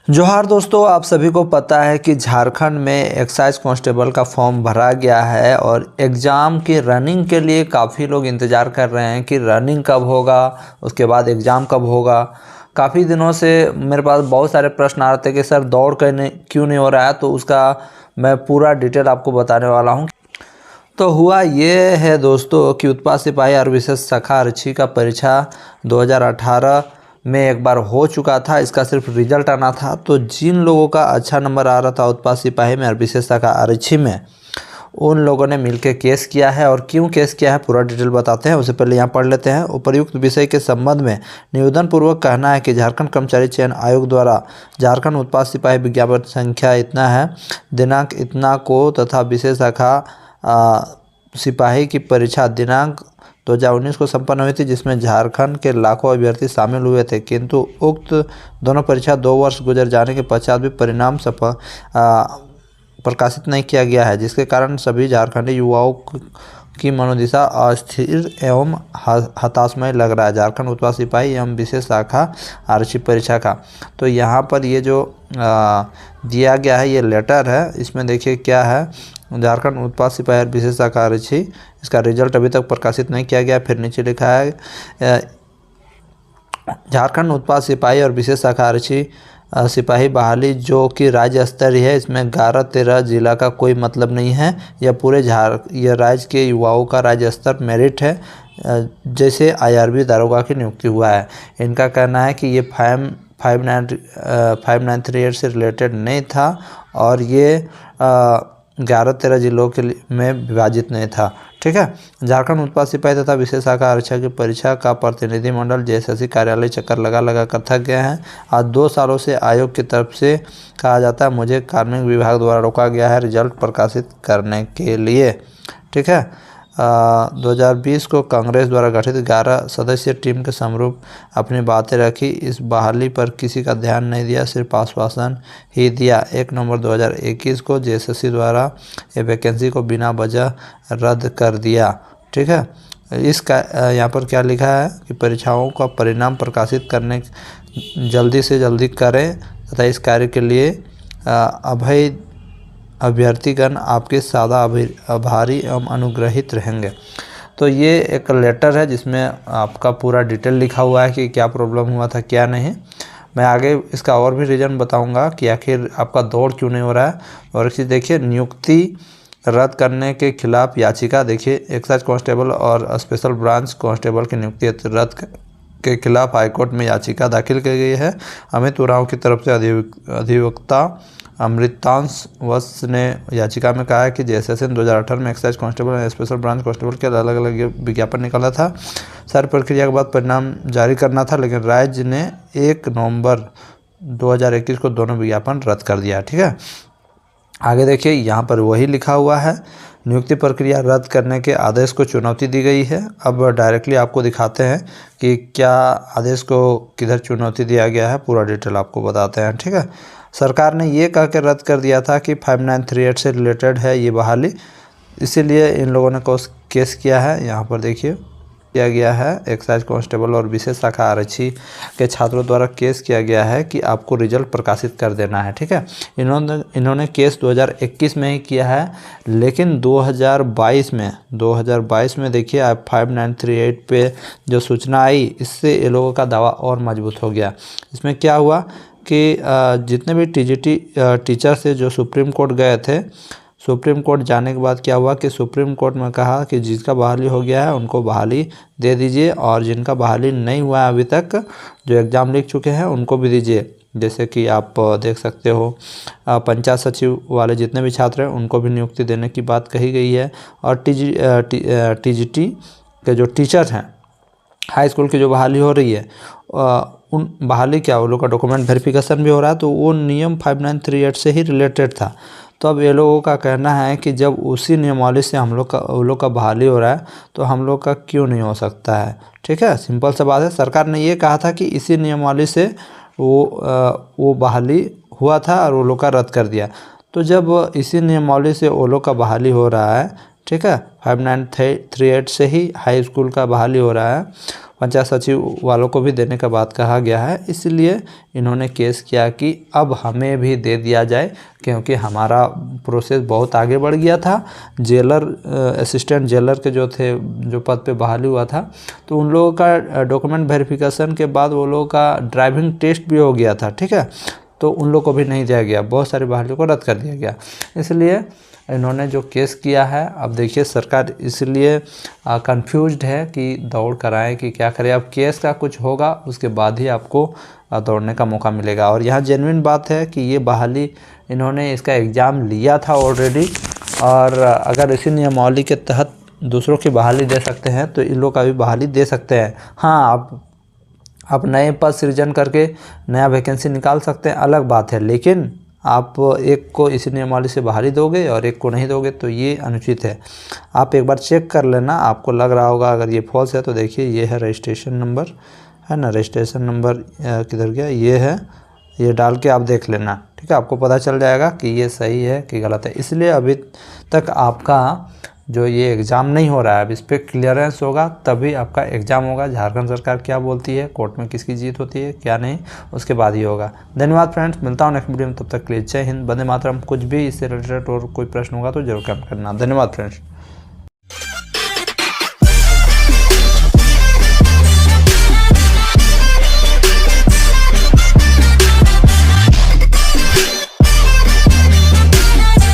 जोहार दोस्तों, आप सभी को पता है कि झारखंड में एक्साइज कांस्टेबल का फॉर्म भरा गया है और एग्ज़ाम की रनिंग के लिए काफ़ी लोग इंतज़ार कर रहे हैं कि रनिंग कब होगा, उसके बाद एग्ज़ाम कब होगा। काफ़ी दिनों से मेरे पास बहुत सारे प्रश्न आ रहे थे कि सर दौड़ क्यों नहीं हो रहा है, तो उसका मैं पूरा डिटेल आपको बताने वाला हूँ। तो हुआ ये है दोस्तों कि उत्पाद सिपाही और विशेष शाखा आरक्षी का परीक्षा 2018 में एक बार हो चुका था। इसका सिर्फ रिजल्ट आना था। तो जिन लोगों का अच्छा नंबर आ रहा था उत्पाद सिपाही में और विशेष शाखा आरक्षी में, उन लोगों ने मिलकर केस किया है। और क्यों केस किया है पूरा डिटेल बताते हैं। उससे पहले यहाँ पढ़ लेते हैं। उपर्युक्त विषय के संबंध में निवेदन पूर्वक कहना है कि झारखंड कर्मचारी चयन आयोग द्वारा झारखंड उत्पाद सिपाही विज्ञापन संख्या इतना है, दिनांक इतना को तथा विशेष शाखा सिपाही की परीक्षा दिनांक 2019 को संपन्न हुई थी, जिसमें झारखंड के लाखों अभ्यर्थी शामिल हुए थे। किंतु उक्त दोनों परीक्षा 2 वर्ष गुजर जाने के पश्चात भी परिणाम प्रकाशित नहीं किया गया है, जिसके कारण सभी झारखंडी युवाओं की मनोदशा अस्थिर एवं हताशमय लग रहा है। झारखंड उत्पाद सिपाही एवं विशेष शाखा आरक्षी परीक्षा का तो यहाँ पर ये जो दिया गया है, ये लेटर है। इसमें देखिए क्या है, झारखंड उत्पाद सिपाही और विशेष शाखा आरक्षी, इसका रिजल्ट अभी तक प्रकाशित नहीं किया गया। फिर नीचे लिखा है झारखंड उत्पाद सिपाही और विशेष शाखा आरक्षी सिपाही बहाली जो कि राज्य स्तरीय है। इसमें 11-13 जिला का कोई मतलब नहीं है। यह राज्य के युवाओं का राज्य स्तर मेरिट है, जैसे IRB दारोगा की नियुक्ति हुआ है। इनका कहना है कि ये 5938 से रिलेटेड नहीं था और ये 11-13 जिलों में विभाजित नहीं था। ठीक है। झारखंड उत्पाद सिपाही तथा विशेष शाखा आरक्षी की परीक्षा का प्रतिनिधिमंडल JSSC कार्यालय चक्कर लगा कर थक गए हैं। आज 2 सालों से आयोग की तरफ से कहा जाता है मुझे कार्मिक विभाग द्वारा रोका गया है रिजल्ट प्रकाशित करने के लिए। ठीक है। 2020 को कांग्रेस द्वारा गठित 11 सदस्यीय टीम के समरूप अपनी बातें रखी। इस बहाली पर किसी का ध्यान नहीं दिया, सिर्फ आश्वासन ही दिया। 1 नवंबर 2021 को JSSC द्वारा ये वैकेंसी को बिना वजह रद्द कर दिया। ठीक है। इसका यहाँ पर क्या लिखा है कि परीक्षाओं का परिणाम प्रकाशित करने जल्दी से जल्दी करें तथा इस कार्य के लिए अभ्यर्थीगण आपके सदा आभारी एवं अनुग्रहित रहेंगे। तो ये एक लेटर है जिसमें आपका पूरा डिटेल लिखा हुआ है कि क्या प्रॉब्लम हुआ था क्या नहीं। मैं आगे इसका और भी रीज़न बताऊंगा कि आखिर आपका दौड़ क्यों नहीं हो रहा है। और एक चीज़ देखिए, नियुक्ति रद्द करने के खिलाफ याचिका। देखिए, एक्साइज कांस्टेबल और स्पेशल ब्रांच कांस्टेबल की नियुक्ति रद्द के खिलाफ हाईकोर्ट में याचिका दाखिल की गई है। अमित उरांव की तरफ से अधिवक्ता अमृतांश वत्स ने याचिका में कहा है कि JSSC ने 2018 में एक्साइज कांस्टेबल और स्पेशल ब्रांच कांस्टेबल के अलग अलग विज्ञापन निकाला था। सारी प्रक्रिया के बाद परिणाम जारी करना था, लेकिन राज्य ने 1 नवंबर 2021 को दोनों विज्ञापन रद्द कर दिया। ठीक है। आगे देखिए, यहाँ पर वही लिखा हुआ है, नियुक्ति प्रक्रिया रद्द करने के आदेश को चुनौती दी गई है। अब डायरेक्टली आपको दिखाते हैं कि क्या आदेश को किधर चुनौती दिया गया है, पूरा डिटेल आपको बताते हैं। ठीक है। सरकार ने ये कह के रद्द कर दिया था कि 5938 से रिलेटेड है ये बहाली, इसीलिए इन लोगों ने केस किया है। यहाँ पर देखिए किया गया है, एक्साइज कांस्टेबल और विशेष शाखा आरक्षी के छात्रों द्वारा केस किया गया है कि आपको रिजल्ट प्रकाशित कर देना है। ठीक है। इन्होंने केस 2021 में ही किया है, लेकिन 2022 में देखिए आप 5938 पे जो सूचना आई, इससे ये लोगों का दावा और मजबूत हो गया। इसमें क्या हुआ कि जितने भी TGT टीचर थे जो सुप्रीम कोर्ट गए थे, सुप्रीम कोर्ट जाने के बाद क्या हुआ कि सुप्रीम कोर्ट में कहा कि जिसका बहाली हो गया है उनको बहाली दे दीजिए, और जिनका बहाली नहीं हुआ है अभी तक, जो एग्ज़ाम लिख चुके हैं, उनको भी दीजिए। जैसे कि आप देख सकते हो पंचायत सचिव वाले जितने भी छात्र हैं उनको भी नियुक्ति देने की बात कही गई है। और TGT के जो टीचर हैं, हाई स्कूल की जो बहाली हो रही है, उन बहाली क्या, वो लोग का डॉक्यूमेंट वेरिफिकेशन भी हो रहा है, तो वो नियम 5938 से ही रिलेटेड था। तो अब ये लोगों का कहना है कि जब उसी नियमावली से वो लोग का बहाली हो रहा है, तो हम लोग का क्यों नहीं हो सकता है। ठीक है। सिंपल सा बात है। सरकार ने ये कहा था कि इसी नियमावली से वो बहाली हुआ था और वो लोग का रद्द कर दिया। तो जब इसी नियमावली से वो लोग का बहाली हो रहा है, ठीक है, 5938 से ही हाई स्कूल का बहाली हो रहा है, पंचायत सचिव वालों को भी देने का बात कहा गया है। इसलिए इन्होंने केस किया कि अब हमें भी दे दिया जाए, क्योंकि हमारा प्रोसेस बहुत आगे बढ़ गया था। जेलर असिस्टेंट जेलर के जो थे, जो पद पे बहाली हुआ था, तो उन लोगों का डॉक्यूमेंट वेरिफिकेशन के बाद वो लोगों का ड्राइविंग टेस्ट भी हो गया था, ठीक है, तो उन लोग को भी नहीं दिया गया, बहुत सारी बहालियों को रद्द कर दिया गया। इसलिए इन्होंने जो केस किया है, अब देखिए सरकार इसलिए कंफ्यूज्ड है कि दौड़ कराएं कि क्या करें। अब केस का कुछ होगा उसके बाद ही आपको दौड़ने का मौका मिलेगा। और यहाँ जेन्युइन बात है कि ये बहाली इन्होंने इसका एग्ज़ाम लिया था ऑलरेडी, और अगर इसी नियमावली के तहत दूसरों की बहाली दे सकते हैं तो इन लोग का भी बहाली दे सकते हैं। हाँ, आप नए पद सृजन करके नया वैकेंसी निकाल सकते हैं, अलग बात है, लेकिन आप एक को इसी नियमावली से बहाली दोगे और एक को नहीं दोगे तो ये अनुचित है। आप एक बार चेक कर लेना, आपको लग रहा होगा अगर ये फॉल्स है तो देखिए ये है रजिस्ट्रेशन नंबर, है ना, रजिस्ट्रेशन नंबर किधर गया, ये है, ये डाल के आप देख लेना, ठीक है, आपको पता चल जाएगा कि ये सही है कि गलत है। इसलिए अभी तक आपका जो ये एग्ज़ाम नहीं हो रहा है, अब इस पर क्लियरेंस होगा तभी आपका एग्ज़ाम होगा। झारखंड सरकार क्या बोलती है, कोर्ट में किसकी जीत होती है क्या नहीं, उसके बाद ही होगा। धन्यवाद फ्रेंड्स, मिलता हूँ नेक्स्ट वीडियो में, तब तक के लिए जय हिंद, वंदे मातरम। कुछ भी इससे रिलेटेड और कोई प्रश्न होगा तो जरूर कमेंट करना। धन्यवाद फ्रेंड्स।